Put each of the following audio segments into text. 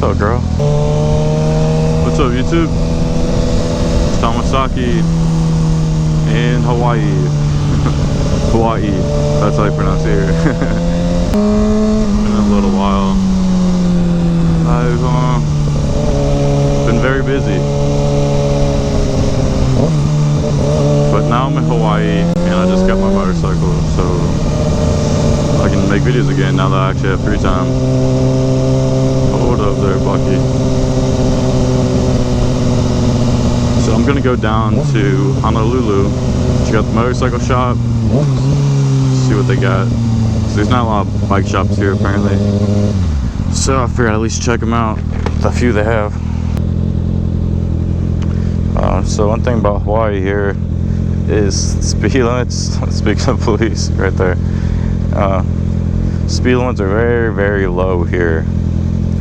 up, girl? What's up, YouTube? It's Tomasaki in Hawaii. Hawaii, that's how you pronounce it here. In a little while. I've been very busy. But now I'm in Hawaii and I just got my motorcycle, so I can make videos again now that I actually have free time. Hold up there, Bucky. So I'm gonna go down to Honolulu, check out the motorcycle shop, see what they got. So there's not a lot of bike shops here apparently. So I figured I'd at least check them out, the few they have. So one thing about Hawaii here is speed limits. Speaking of police, right there. Speed limits are very, very low here.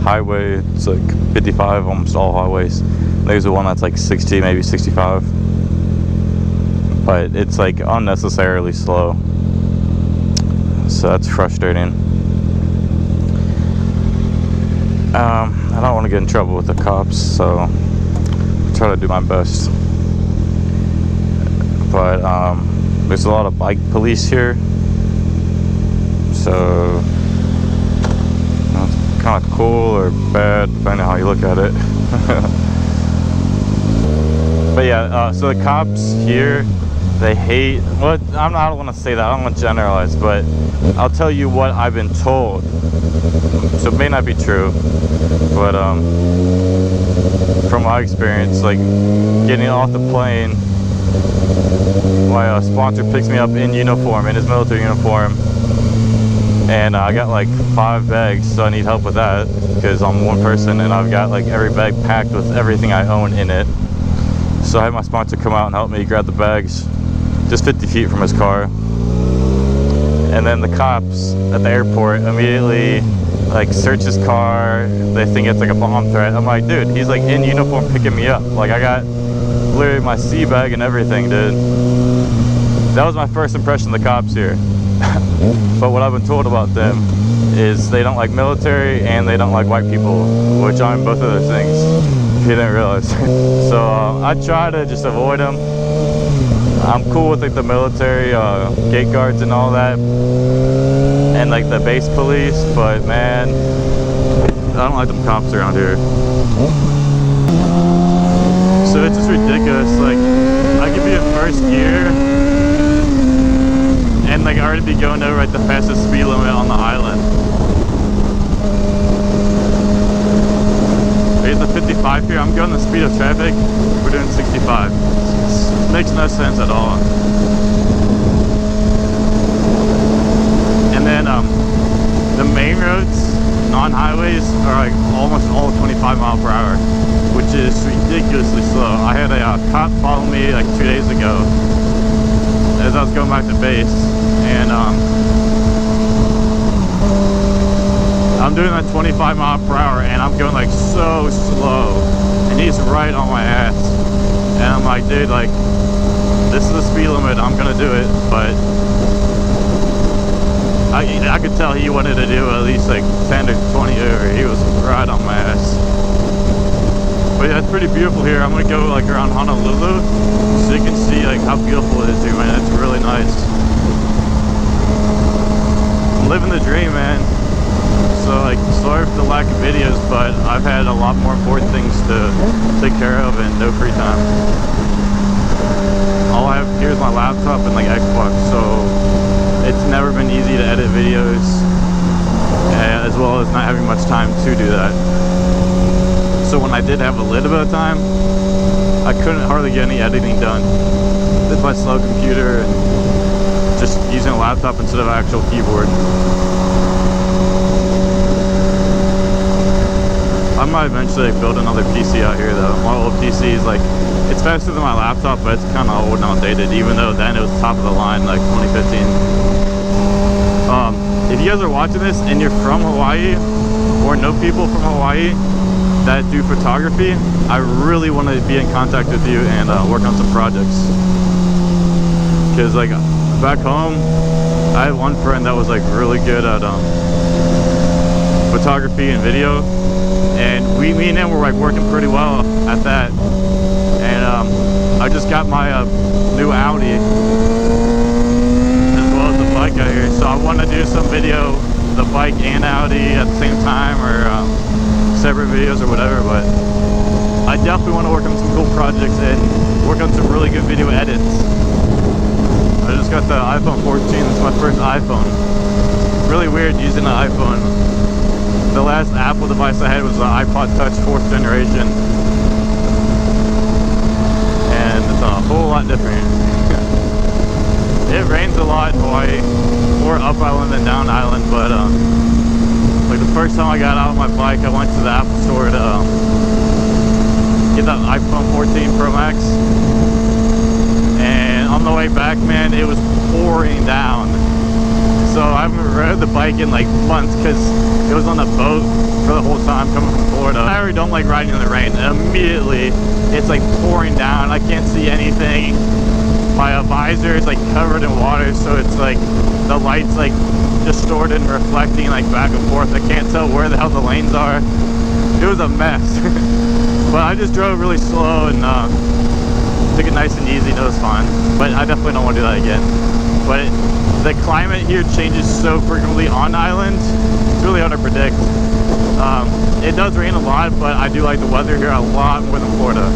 Highway, it's like 55, almost all highways. There's the one that's like 60, maybe 65. But it's like unnecessarily slow. So that's frustrating. I don't want to get in trouble with the cops, so I try to do my best. But there's a lot of bike police here. So it's kind of cool or bad, depending on how you look at it. But yeah, so the cops here, they hate, what, I don't want to say that, I don't want to generalize, but I'll tell you what I've been told. So it may not be true, but from my experience, like getting off the plane, my sponsor picks me up in uniform, in his military uniform, and I got like 5 bags, so I need help with that because I'm one person and I've got like every bag packed with everything I own in it. So I had my sponsor come out and help me grab the bags just 50 feet from his car. And then the cops at the airport immediately like search his car. They think it's like a bomb threat. I'm like, dude, he's like in uniform picking me up. Like I got literally my sea bag and everything, dude. That was my first impression of the cops here. But what I've been told about them is they don't like military and they don't like white people, which I'm both of those things, if you didn't realize. So I try to just avoid them. I'm cool with like the military gate guards and all that, and like the base police, but man, I don't like them cops around here. So it's just ridiculous. Like I could be in first gear and like already be going over at the fastest speed limit on the island. There's the 55 here. I'm going the speed of traffic. We're doing 65. It makes no sense at all. And then the main roads, non-highways, are like almost all 25 miles per hour, which is ridiculously slow. I had a cop follow me like 2 days ago as I was going back to base, and I'm doing that 25 miles per hour and I'm going like so slow and he's right on my ass, and I'm like, dude, like this is the speed limit, I'm gonna do it. But I could tell he wanted to do at least like 10 or 20 over. He was right on my ass. But yeah, it's pretty beautiful here. I'm gonna go like around Honolulu so you can see like how beautiful it is here, man. It's really nice. I'm living the dream, man. So like, sorry for the lack of videos, but I've had a lot more important things to take care of and no free time. All I have here is my laptop and like Xbox, so it's never been easy to edit videos, as well as not having much time to do that. So when I did have a little bit of time, I couldn't hardly get any editing done with my slow computer and just using a laptop instead of an actual keyboard. I might eventually build another PC out here though. My old PC is like, it's faster than my laptop, but it's kind of old and outdated, even though then it was top of the line, like 2015. If you guys are watching this and you're from Hawaii or know people from Hawaii that do photography, I really want to be in contact with you and work on some projects. Because like back home, I had one friend that was like really good at photography and video, and me and him were like working pretty well at that. And I just got my new Audi as well as the bike out here, so I want to do some video, the bike and Audi at the same time, or separate videos or whatever. But I definitely want to work on some cool projects and work on some really good video edits. I just got the iPhone 14. It's my first iPhone. Really weird using an iPhone. The last Apple device I had was the iPod Touch 4th generation, and it's a whole lot different. It rains a lot in Hawaii, more up island than down island, but like the first time I got out on my bike, I went to the Apple store to get that iPhone 14 Pro Max, and on the way back, man, it was pouring down. So I haven't rode the bike in like months because it was on a boat for the whole time coming from Florida. I really don't like riding in the rain. Immediately, it's like pouring down. I can't see anything. My visor is like covered in water, so it's like the light's like distorted and reflecting like back and forth. I can't tell where the hell the lanes are. It was a mess. But I just drove really slow and took it nice and easy. No, it was fine. But I definitely don't want to do that again. But the climate here changes so frequently on island. It's really hard to predict. It does rain a lot, but I do like the weather here a lot more than Florida.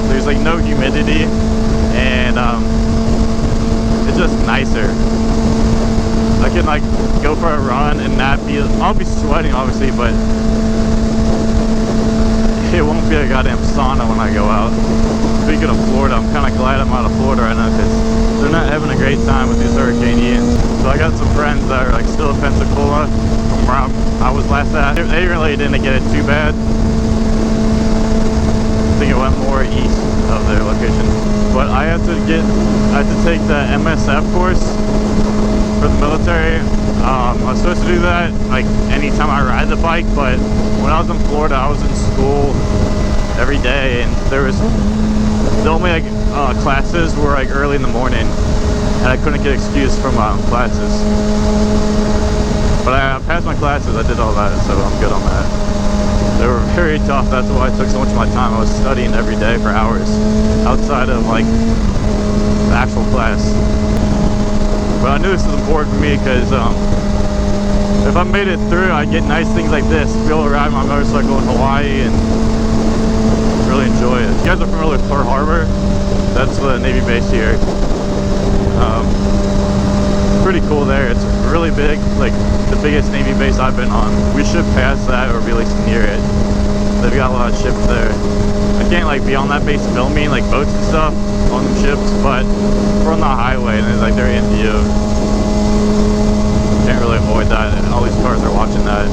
There's like no humidity, and it's just nicer. I can like go for a run and not be, I'll be sweating obviously, but it won't be a goddamn sauna when I go out. Speaking of Florida, I'm kind of glad I'm out of Florida right now because they're not having a great time with these Hurricane Ians. So I got some friends that are like still in Pensacola from where I was last at. They really didn't get it too bad. I think it went more east of their location. But I had to take the MSF course for the military. I was supposed to do that like anytime I ride the bike, but when I was in Florida, I was in school every day, and there was the only like classes were like early in the morning, and I couldn't get excused from classes. But I passed my classes. I did all that, so I'm good on that. They were very tough. That's why it took so much of my time. I was studying every day for hours outside of like the actual class. But I knew this was important for me because if I made it through, I'd get nice things like this, be able to ride my motorcycle in Hawaii and really enjoy it. You guys are familiar with Pearl Harbor? That's the Navy base here. Pretty cool there. It's really big, like the biggest Navy base I've been on. We should pass that or be at least near it. They've got a lot of ships there. I can't like be on that base filming like boats and stuff on the ships, but we're on the highway and it's like they're in view. Can't really avoid that, and all these cars are watching that.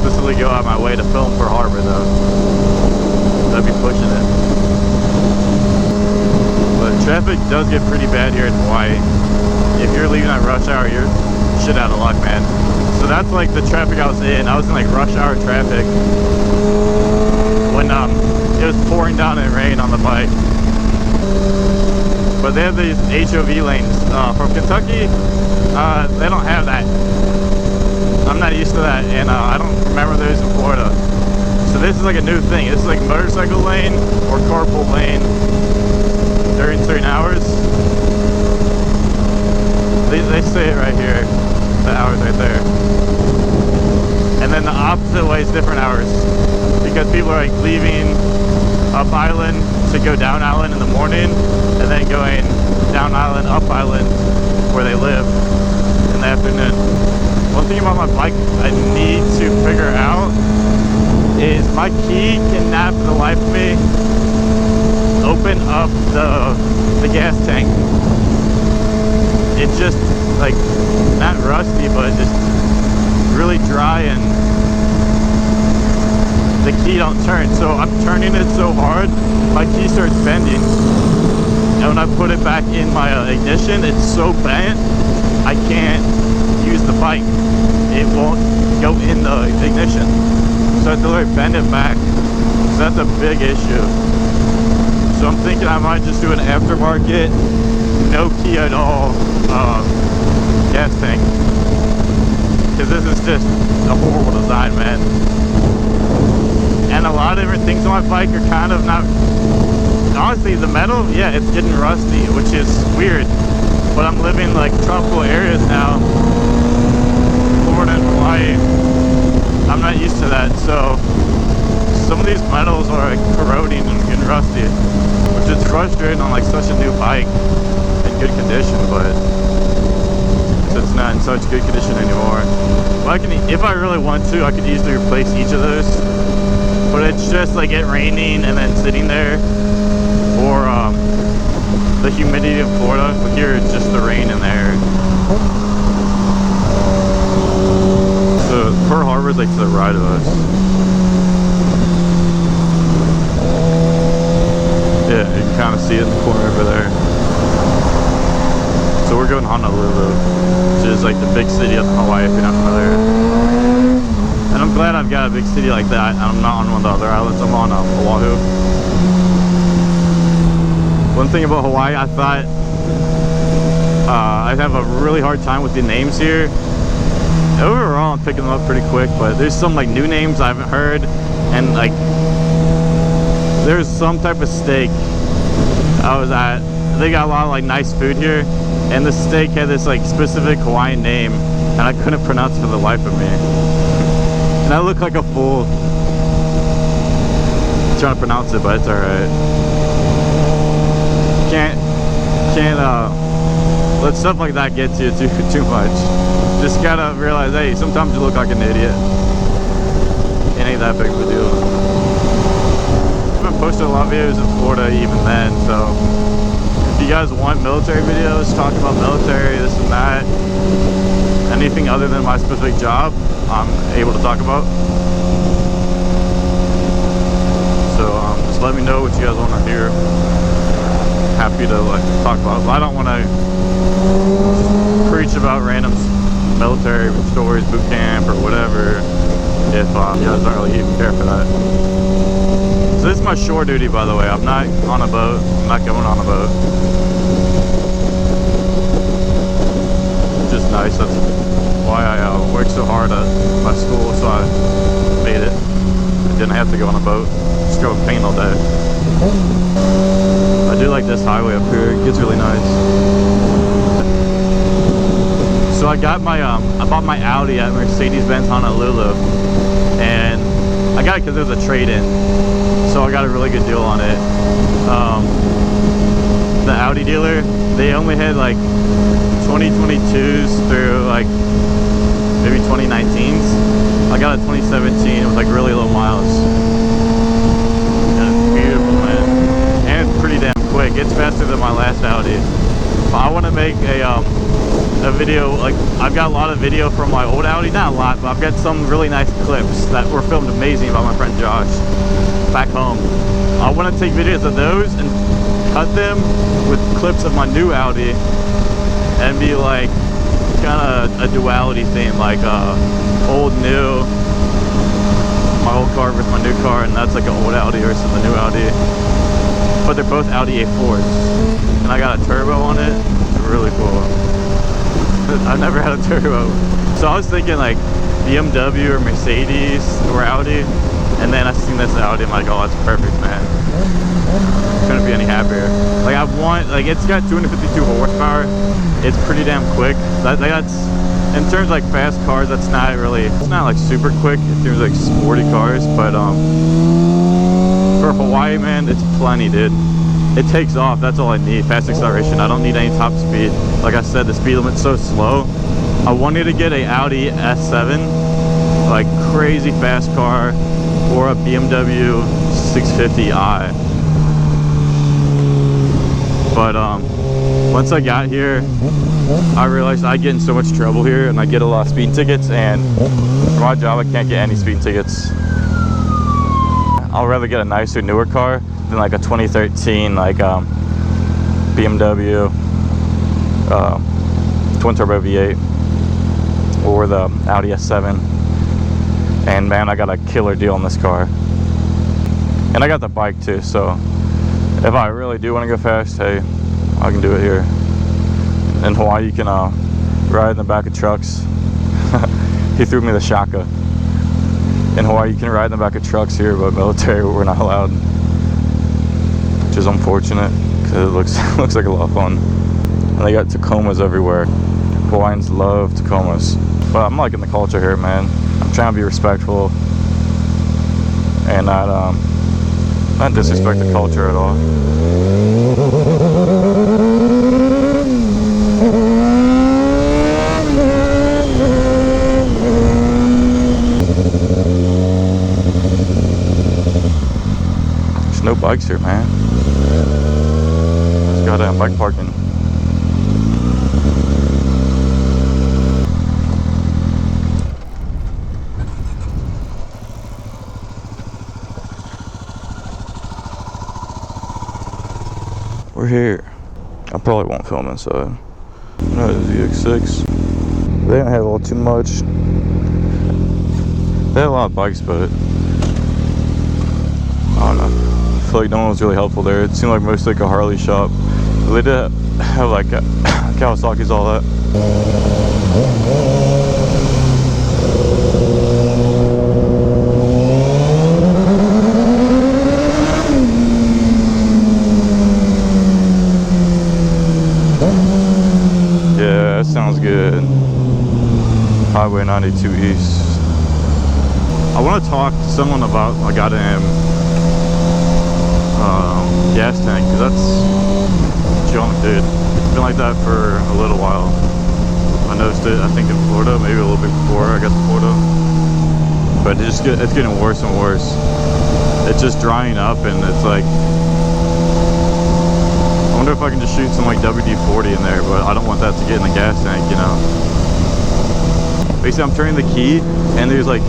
Specifically go out of my way to film Pearl Harbor though. That'd be pushing it. But traffic does get pretty bad here in Hawaii. If you're leaving at rush hour, you're shit out of luck, man. So that's like the traffic I was in. I was in like rush hour traffic when it was pouring down in rain on the bike. But they have these HOV lanes from Kentucky. They don't have that. I'm not used to that, and I don't remember those in Florida. So this is like a new thing. This is like motorcycle lane or carpool lane during certain hours. They say it right here, the hours right there. And then the opposite way is different hours, because people are like leaving up island to go down island in the morning, and then going down island, up island, where they live in the afternoon. One thing about my bike I need to figure out is my key cannot for the life of me open up the gas tank. It's just like not rusty, but just really dry, and the key don't turn. So I'm turning it so hard, my key starts bending. And when I put it back in my ignition, it's so bent, I can't use the bike. It won't go in the ignition. So I have to like bend it back. So that's a big issue. So I'm thinking I might just do an aftermarket, no key at all, gas tank. Because this is just a horrible design, man. and a lot of different things on my bike are kind of not, honestly, the metal, yeah, it's getting rusty, which is weird, but I'm living like tropical areas now, Florida and Hawaii. I'm not used to that, so some of these metals are like corroding and getting rusty, which is frustrating on like such a new bike in good condition, but it's not in such good condition anymore. But I can, if I really want to, I could easily replace each of those, but it's just like it raining and then sitting there, or the humidity of Florida. But here it's just the rain and the air. So Pearl Harbor is like to the right of us. Yeah, you can kind of see it in the corner over there. So we're going to Honolulu, which is like the big city of Hawaii, if you're not familiar. And I'm glad I've got a big city like that. I'm not on one of the other islands. I'm on Oahu. One thing about Hawaii, I thought I'd have a really hard time with the names here. Overall, I'm picking them up pretty quick, but there's some like new names I haven't heard, and like there's some type of steak I was at. They got a lot of like nice food here, and the steak had this like specific Hawaiian name, and I couldn't pronounce it for the life of me. And I look like a fool trying to pronounce it, but it's alright. Can't let stuff like that get to you too much. Just gotta realize, hey, sometimes you look like an idiot. It ain't that big of a deal. I've been posting a lot of videos in Florida even then, so if you guys want military videos, talk about military, this and that, anything other than my specific job, I'm able to talk about. So just let me know what you guys want to hear. Happy to like talk about it. But I don't want to preach about random military stories, boot camp, or whatever, if you guys don't really even care for that. So this is my shore duty, by the way. I'm not on a boat. I'm not going on a boat. Just nice. That's why I worked so hard at my school, so I made it. I didn't have to go on a boat. Just go and paint all day. I do like this highway up here. It gets really nice. So I got my I bought my Audi at Mercedes-Benz Honolulu, and I got it because it was a trade-in, so I got a really good deal on it. The Audi dealer, they only had like 2022s through like maybe 2019s. I got a 2017 with like really low miles. And it's beautiful, man, and it's pretty damn quick. It's faster than my last Audi. But I want to make a video, like I've got a lot of video from my old Audi, not a lot, but I've got some really nice clips that were filmed amazing by my friend Josh back home. I want to take videos of those and cut them with clips of my new Audi and be like kind of a duality theme, like old new, my old car versus my new car, and that's like an old Audi versus the new Audi, but they're both Audi A4s, and I got a turbo on it. It's really cool. I've never had a turbo. So I was thinking like BMW or Mercedes or Audi, and then I seen this Audi, I'm like, oh, that's perfect, man. Couldn't be any happier. Like I want, like it's got 252 horsepower. It's pretty damn quick. That's, in terms of like fast cars, that's not really, it's not like super quick in terms of like sporty cars, but for Hawaii, man, it's plenty, dude. It takes off. That's all I need. Fast acceleration. I don't need any top speed. Like I said, the speed limit's so slow. I wanted to get a Audi S7, like crazy fast car, or a BMW 650i. But once I got here, I realized I get in so much trouble here, and I get a lot of speeding tickets. And for my job, I can't get any speeding tickets. I'll rather get a nicer, newer car than like a 2013 like BMW twin turbo V8 or the Audi S7. And man, I got a killer deal on this car, and I got the bike too, so if I really do want to go fast, hey, I can do it here. In Hawaii, you can ride in the back of trucks. He threw me the shaka, In Hawaii, you can ride in the back of trucks here, but military, we're not allowed. Which is unfortunate, because it looks like a lot of fun. And they got Tacomas everywhere. Hawaiians love Tacomas. But I'm liking the culture here, man. I'm trying to be respectful and not disrespect the culture at all. There's no bikes here, man. There's goddamn bike parking. We're here. I probably won't film inside. No, the ZX6. They didn't have all too much. They had a lot of bikes, but I don't know. I feel like no one was really helpful there. It seemed like mostly like a Harley shop. But they did have like Kawasaki's, all that. Yeah, that sounds good. Highway 92 East. I want to talk to someone about a goddamn gas tank, because that's junk, dude. It's been like that for a little while. I noticed it, I think in Florida, maybe a little bit before I got to Florida. But it's getting worse and worse. It's just drying up, and it's like, I wonder if I can just shoot some like WD-40 in there, but I don't want that to get in the gas tank, you know. Basically, I'm turning the key, and there's like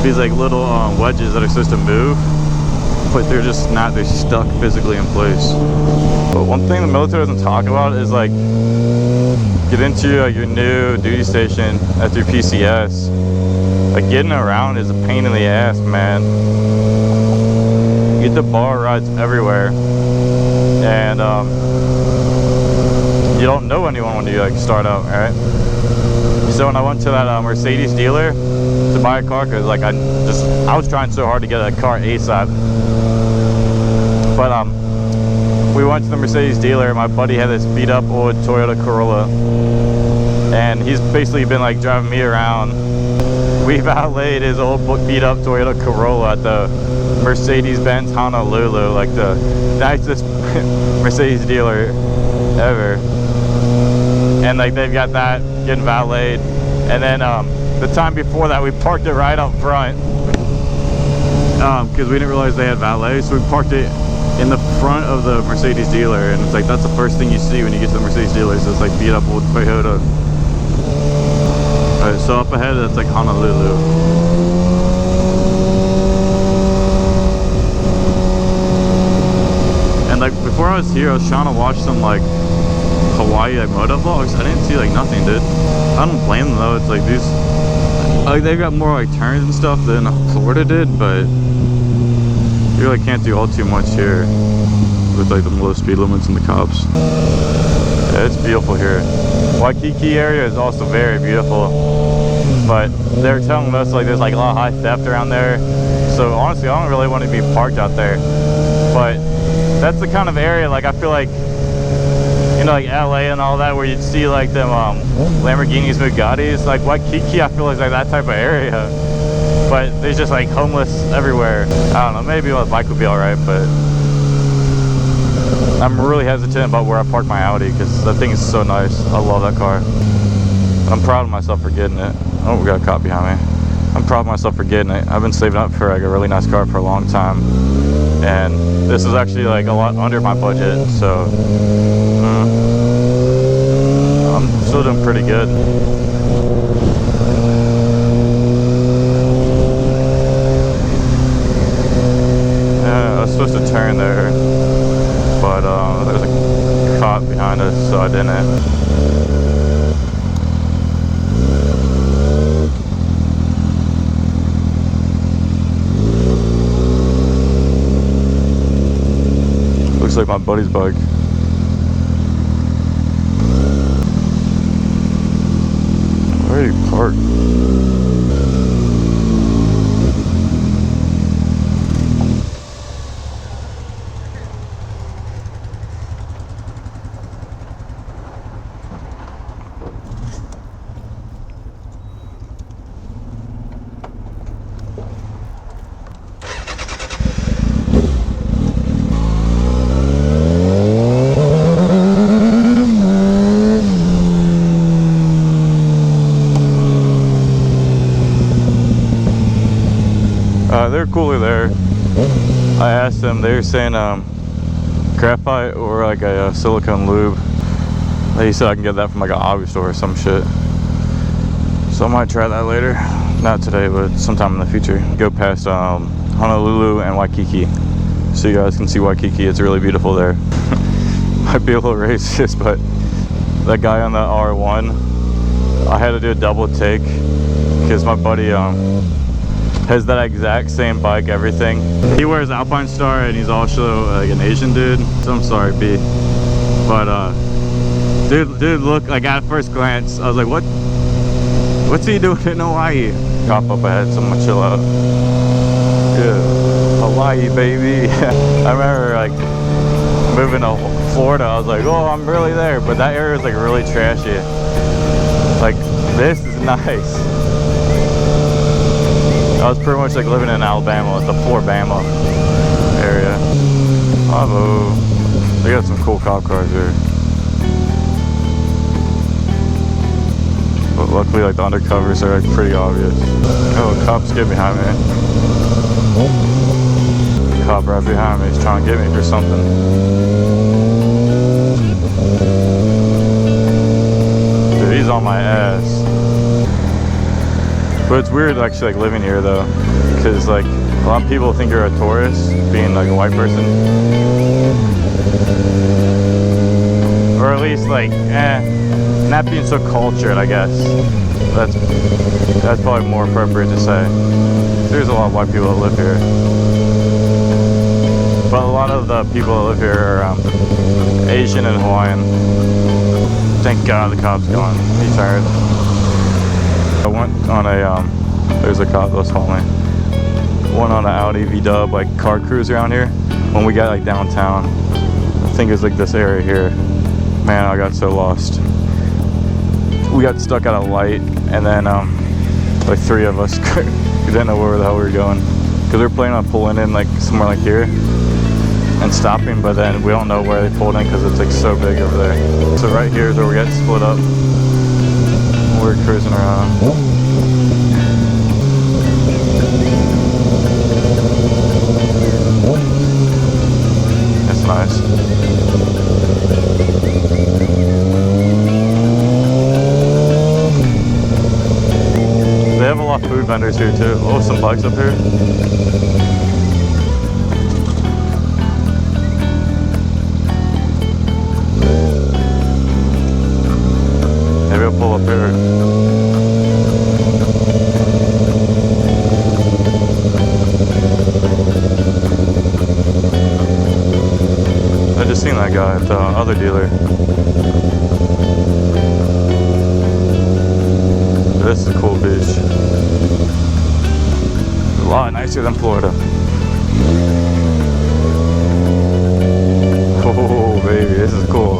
these like little wedges that are supposed to move, but they're just not. They're stuck physically in place. But one thing the military doesn't talk about is like, get into your new duty station at your PCS. Like, getting around is a pain in the ass, man. You get the bar rides everywhere, and you don't know anyone when you like start out, right? So when I went to that Mercedes dealer to buy a car, because like I was trying so hard to get a car ASAP, but we went to the Mercedes dealer. My buddy had this beat up old Toyota Corolla, and he's basically been like driving me around. We valeted his old beat up Toyota Corolla at the Mercedes-Benz Honolulu, like the nicest Mercedes dealer ever. And like they've got that getting valeted, and then the time before that we parked it right up front because we didn't realize they had valet, so we parked it in the front of the Mercedes dealer, and it's like that's the first thing you see when you get to the Mercedes dealer. So it's like beat up old Toyota. Alright, so up ahead that's like Honolulu. And like before I was here, I was trying to watch some like Hawaii like moto vlogs. I didn't see like nothing, dude. I don't blame them though. It's like these, like they've got more like turns and stuff than Florida did, but you really can't do all too much here with like the low speed limits and the cops. Yeah, it's beautiful here. Waikiki area is also very beautiful, but they're telling us like there's like a lot of high theft around there. So honestly, I don't really want to be parked out there, but that's the kind of area like I feel like, you know, like LA and all that, where you'd see like them Lamborghinis, Bugattis. Like Waikiki, I feel like that type of area, but there's just like homeless everywhere. I don't know, maybe a bike would be all right, but I'm really hesitant about where I park my Audi, because that thing is so nice. I love that car. I'm proud of myself for getting it. Oh, we got a cop behind me. I'm proud of myself for getting it. I've been saving up for like a really nice car for a long time, and this is actually like a lot under my budget, so I'm still doing pretty good. Yeah, I was supposed to turn there, but there was a cop behind us, so I didn't. Looks like my buddy's bike. Where did he park? They're cooler there. I asked them, they were saying graphite or like a silicone lube. He said I can get that from like an hobby store or some shit. So I might try that later. Not today, but sometime in the future. Go past Honolulu and Waikiki, so you guys can see Waikiki. It's really beautiful there. Might be a little racist, but that guy on the R1, I had to do a double take because my buddy has that exact same bike, everything. He wears Alpinestars and he's also like an Asian dude. So I'm sorry, B. But dude, look, like at first glance, I was like, what's he doing in Hawaii? Hop up ahead, so I'm gonna chill out. Yeah, Hawaii, baby. I remember like moving to Florida, I was like, oh, I'm really there. But that area is like really trashy. Like, this is nice. I was pretty much like living in Alabama, the Floribama area. Oh, they got some cool cop cars here. But luckily, like the undercovers are like pretty obvious. Oh, cops get behind me. Cop right behind me. He's trying to get me for something. Dude, he's on my ass. But it's weird actually like living here though, because like a lot of people think you're a tourist, being like a white person, or at least like not being so cultured, I guess. That's probably more appropriate to say. There's a lot of white people that live here, but a lot of the people that live here are Asian and Hawaiian. Thank God the cop's gone. He's tired. I went on a there's a cop that was following me. Went on an Audi V-Dub like car cruise around here when we got like downtown. I think it's like this area here. Man, I got so lost. We got stuck at a light, and then like three of us we didn't know where the hell we were going, because we were planning on pulling in like somewhere like here and stopping, but then we don't know where they pulled in because it's like so big over there. So right here is where we get split up. We're cruising around. It's nice. They have a lot of food vendors here too. Oh, some bikes up here. Maybe I'll pull up here. I just seen that guy at the other dealer. This is a cool beach. A lot nicer than Florida. Oh baby, this is cool.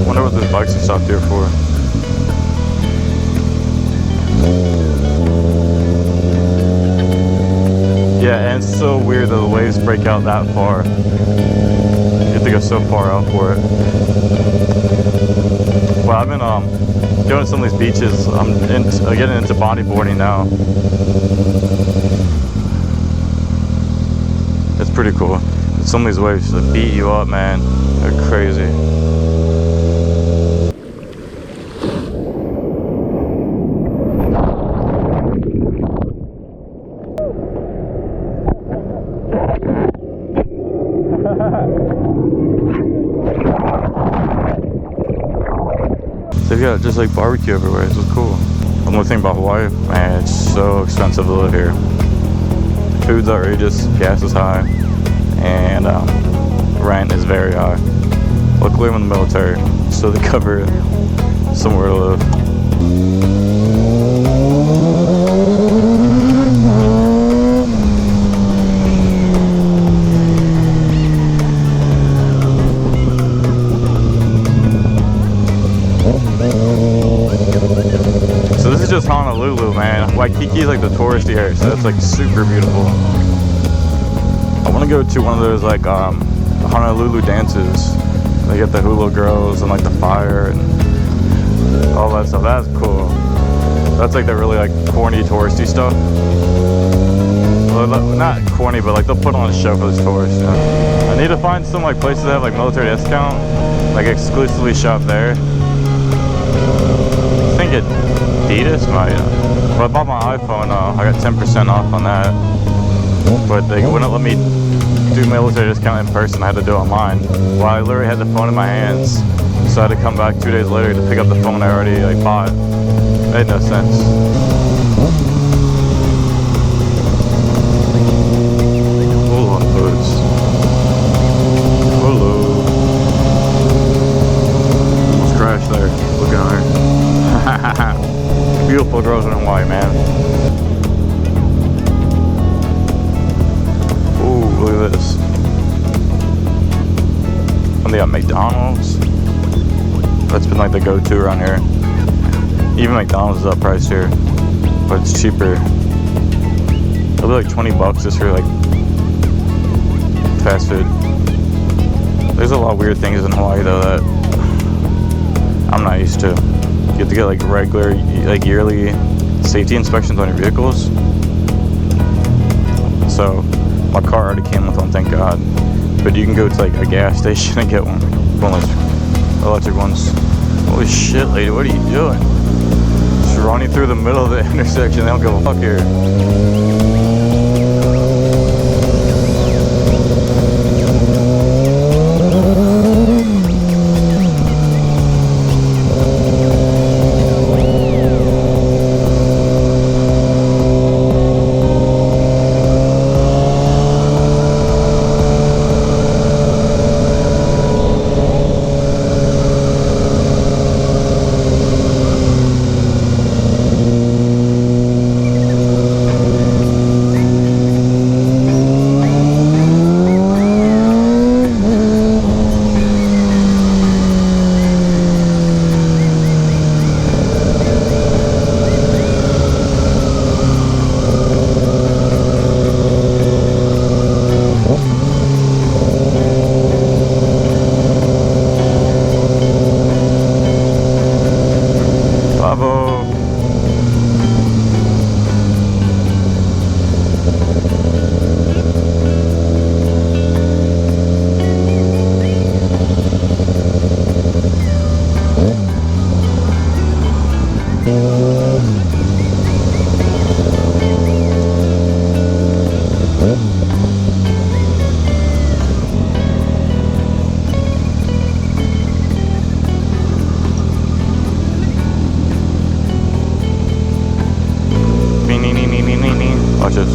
Wonder what those bikes are stopped here for. Yeah, and it's so weird that the waves break out that far. You have to go so far out for it. Well, I've been going to some of these beaches. I'm getting into bodyboarding now. It's pretty cool. Some of these waves just beat you up, man. They're crazy. They've got just like barbecue everywhere. This is cool. One more thing about Hawaii, man, it's so expensive to live here. Food's outrageous, gas is high, and rent is very high. Luckily I'm in the military, so they cover somewhere to live. So this is just Honolulu, man. Waikiki is like the touristy area, so it's like super beautiful. I want to go to one of those like Honolulu dances. They get the hula girls and like the fire, and that's cool. That's like the really like corny touristy stuff. Well, not corny, but like they'll put on a show for those tourists. Yeah. I need to find some like places that have like military discount, like exclusively shop there. I think Adidas might. But I bought my iPhone. I got 10% off on that. But they wouldn't let me do military discount in person. I had to do it online. Well, I literally had the phone in my hands, so I had to come back 2 days later to pick up the phone I already like bought. It made no sense. Hold on, folks. Hello. Almost crashed there. Look at her. Beautiful girls in Hawaii, man. Ooh, look at this. And they got McDonald's. That's been like the go-to around here. Even McDonald's is up price here, but it's cheaper. It'll be like 20 bucks just for like fast food. There's a lot of weird things in Hawaii though that I'm not used to. You have to get like regular, like yearly safety inspections on your vehicles. So my car already came with one, thank God. But you can go to like a gas station and get one of those electric ones. Holy shit, lady, what are you doing? Just running through the middle of the intersection. They don't give a fuck here. Watch this.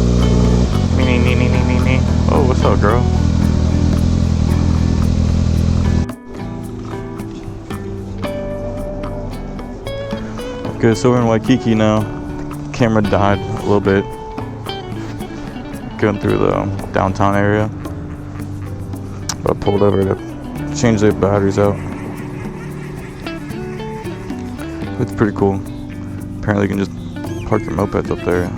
Oh, what's up, girl? Okay, so we're in Waikiki now. Camera died a little bit. Going through the downtown area. But I pulled over to change the batteries out. It's pretty cool. Apparently you can just park your mopeds up there.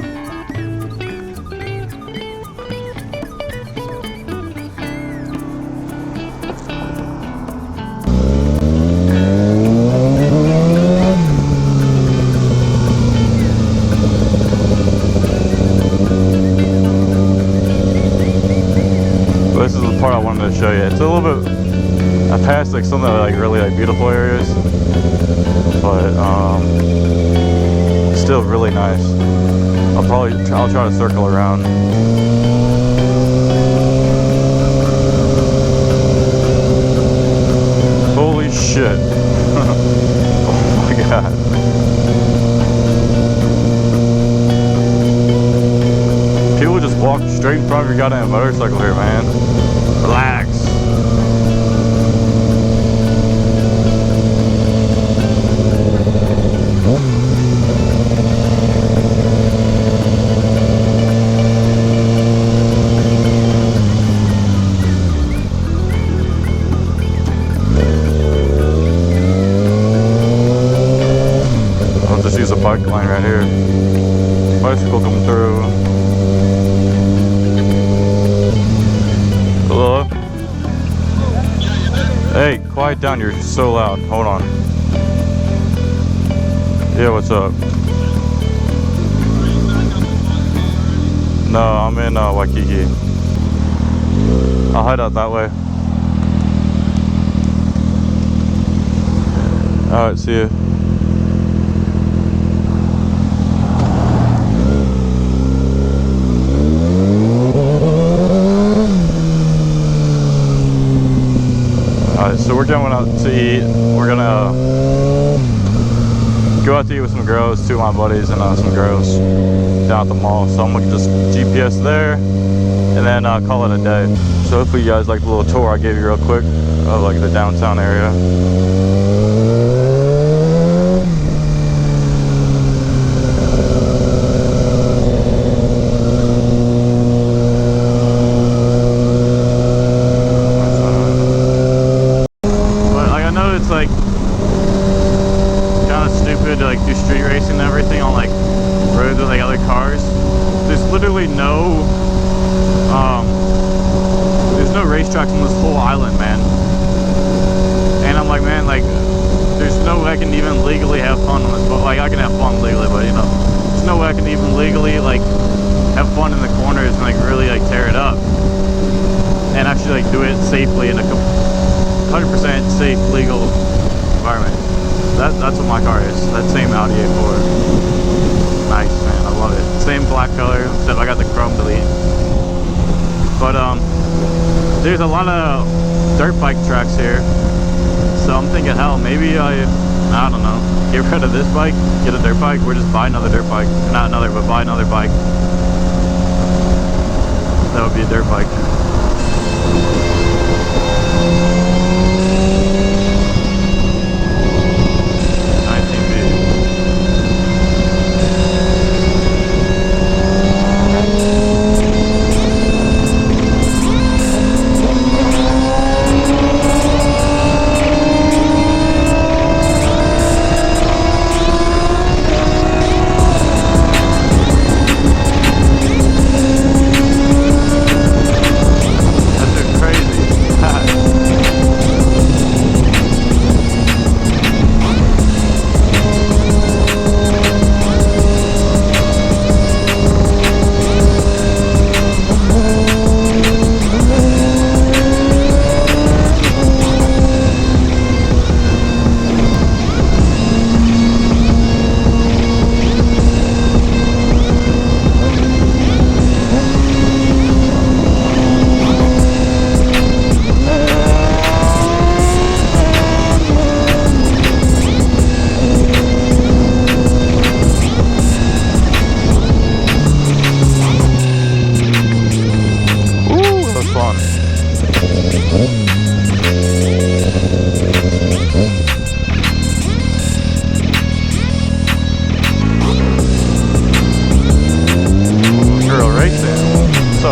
This is the part I wanted to show you. It's a little bit, I passed like some of the like really like beautiful areas, but still really nice. I'll try to circle around. Holy shit. Oh my god. People just walk straight in front of your goddamn motorcycle here, man. Relax. I'll just use a bike lane right here. Bicycle coming through. Hello? Hey, quiet down, you're so loud. Hold on. Yeah, what's up? No, I'm in Waikiki. I'll head out that way. Alright, see you. Alright, so we're going out to eat. We're gonna go out to eat with some girls, two of my buddies and some girls down at the mall. So I'm gonna just GPS there and then call it a day. So hopefully you guys like the little tour I gave you real quick of like the downtown area. But like I know it's like kind of stupid to like do street racing and everything on like roads with like other cars. There's literally no racetracks on this whole island, man. And I'm like, man, like there's no way I can even legally have fun on this boat. Like I can have fun legally, but you know, there's no way I can even legally like have fun in the corners and like really like tear it up and actually like do it safely in a 100% safe legal environment. That's what my car is. That same Audi A4. Nice, man. I love it. Same black color, except I got the chrome delete. But there's a lot of dirt bike tracks here, so I'm thinking, hell, maybe I don't know, get rid of this bike, get a dirt bike, or just buy another dirt bike. Not another, but buy another bike. That would be a dirt bike.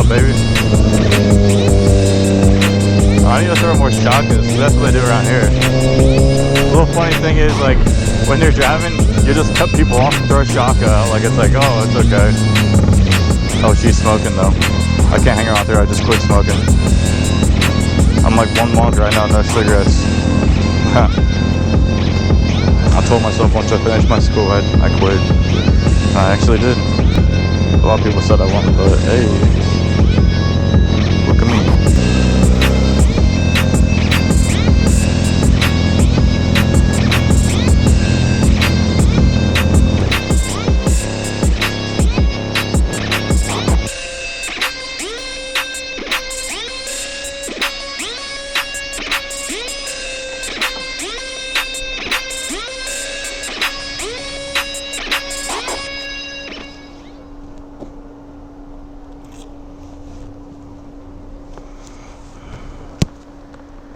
Baby. I need to throw more shakas. That's what they do around here. The little funny thing is, like, when you're driving, you just cut people off and throw a shaka out. Like, it's like, oh, it's okay. Oh, she's smoking, though. I can't hang around with her. I just quit smoking. I'm like 1 month right now, no cigarettes. I told myself once I finished my school, I quit. I actually did. A lot of people said I wouldn't, but hey.